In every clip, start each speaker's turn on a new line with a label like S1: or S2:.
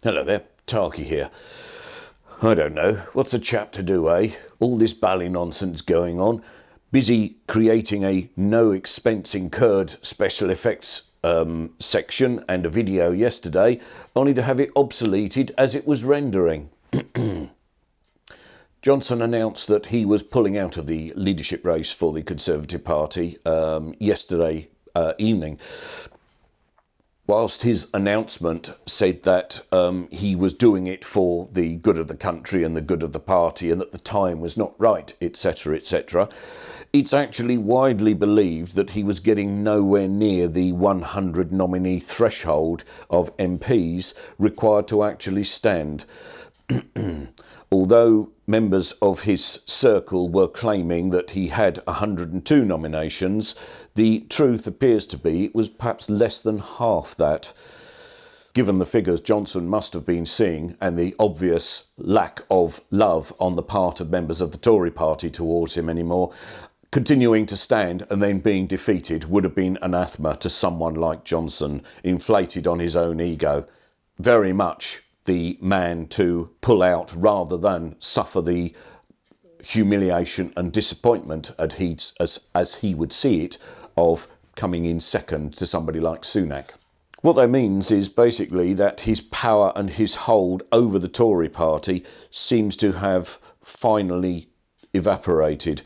S1: Hello there, Tarky here. I don't know, what's a chap to do, eh? All this bally nonsense going on. Busy creating a no expense incurred special effects section and a video yesterday, only to have it obsoleted as it was rendering. Johnson announced that he was pulling out of the leadership race for the Conservative Party yesterday evening. Whilst his announcement said that he was doing it for the good of the country and the good of the party and that the time was not right, etc., etc., it's actually widely believed that he was getting nowhere near the 100 nominee threshold of MPs required to actually stand. Although members of his circle were claiming that he had 102 nominations, the truth appears to be it was perhaps less than half that. Given the figures Johnson must have been seeing and the obvious lack of love on the part of members of the Tory party towards him anymore, continuing to stand and then being defeated would have been anathema to someone like Johnson, inflated on his own ego. Very much the man to pull out rather than suffer the humiliation and disappointment as he would see it of coming in second to somebody like Sunak. What that means is basically that his power and his hold over the Tory party seems to have finally evaporated.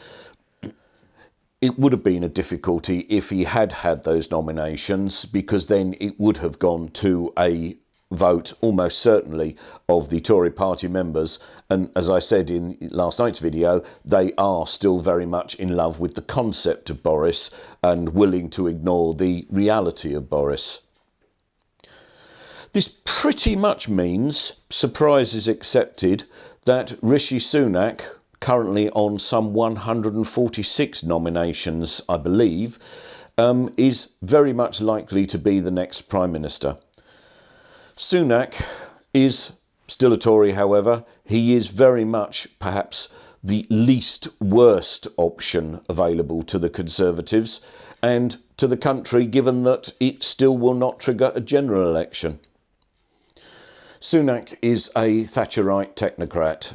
S1: It would have been a difficulty if he had had those nominations, because then it would have gone to a vote almost certainly of the Tory party members, and as I said in last night's video, they are still very much in love with the concept of Boris and willing to ignore the reality of Boris. This pretty much means, surprises accepted, that Rishi Sunak, currently on some 146 nominations I believe, is very much likely to be the next Prime Minister. Sunak is still a Tory, however. He is very much perhaps the least worst option available to the Conservatives and to the country, given that it still will not trigger a general election. Sunak is a Thatcherite technocrat,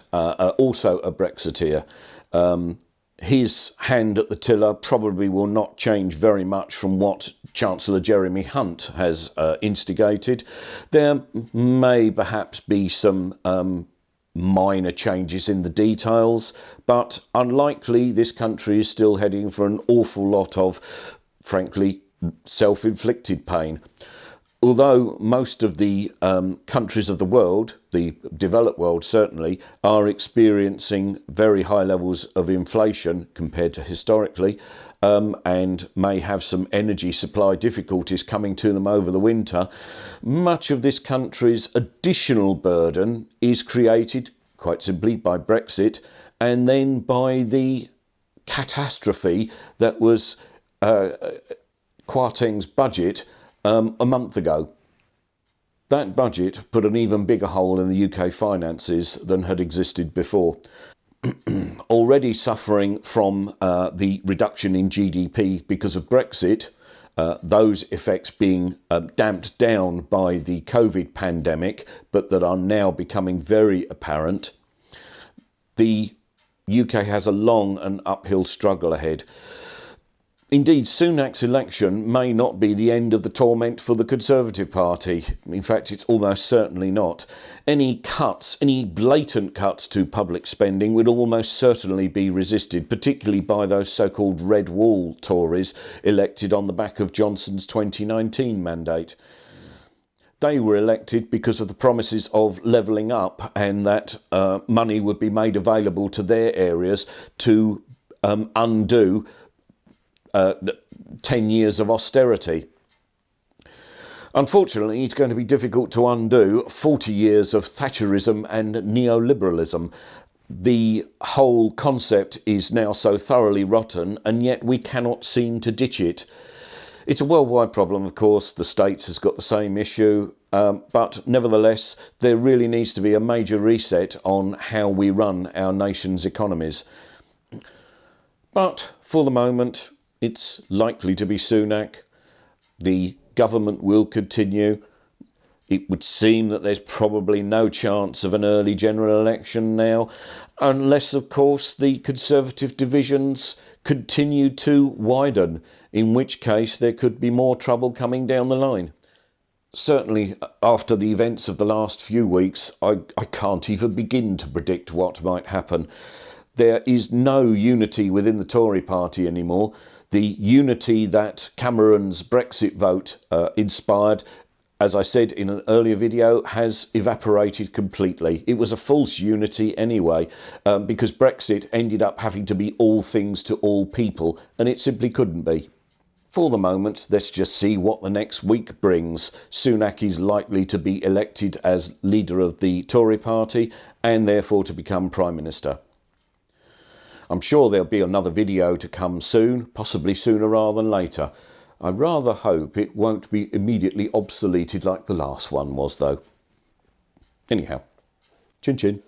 S1: also a Brexiteer. His hand at the tiller probably will not change very much from what Chancellor Jeremy Hunt has instigated. There may perhaps be some minor changes in the details, but unlikely. This country is still heading for an awful lot of, frankly, self-inflicted pain. Although most of the countries of the world, the developed world certainly, are experiencing very high levels of inflation compared to historically, and may have some energy supply difficulties coming to them over the winter, much of this country's additional burden is created quite simply by Brexit and then by the catastrophe that was Kwarteng's budget a month ago. That budget put an even bigger hole in the UK finances than had existed before. Already suffering from the reduction in GDP because of Brexit, those effects being damped down by the COVID pandemic, but that are now becoming very apparent. The UK has a long and uphill struggle ahead. Indeed, Sunak's election may not be the end of the torment for the Conservative Party. In fact, it's almost certainly not. Any cuts, any blatant cuts to public spending would almost certainly be resisted, particularly by those so-called Red Wall Tories elected on the back of Johnson's 2019 mandate. They were elected because of the promises of levelling up and that money would be made available to their areas to undo 10 years of austerity. Unfortunately, it's going to be difficult to undo 40 years of Thatcherism and neoliberalism. The whole concept is now so thoroughly rotten, and yet we cannot seem to ditch it. It's a worldwide problem, of course. The States has got the same issue, but nevertheless, there really needs to be a major reset on how we run our nation's economies. But for the moment, it's likely to be Sunak. The government will continue. It would seem that there's probably no chance of an early general election now, unless, of course, the Conservative divisions continue to widen, in which case there could be more trouble coming down the line. Certainly, after the events of the last few weeks, I can't even begin to predict what might happen. There is no unity within the Tory party anymore. The unity that Cameron's Brexit vote inspired, as I said in an earlier video, has evaporated completely. It was a false unity anyway, because Brexit ended up having to be all things to all people, and it simply couldn't be. For the moment, let's just see what the next week brings. Sunak is likely to be elected as leader of the Tory party and therefore to become Prime Minister. I'm sure there'll be another video to come soon, possibly sooner rather than later. I rather hope it won't be immediately obsoleted like the last one was, though. Anyhow, chin chin.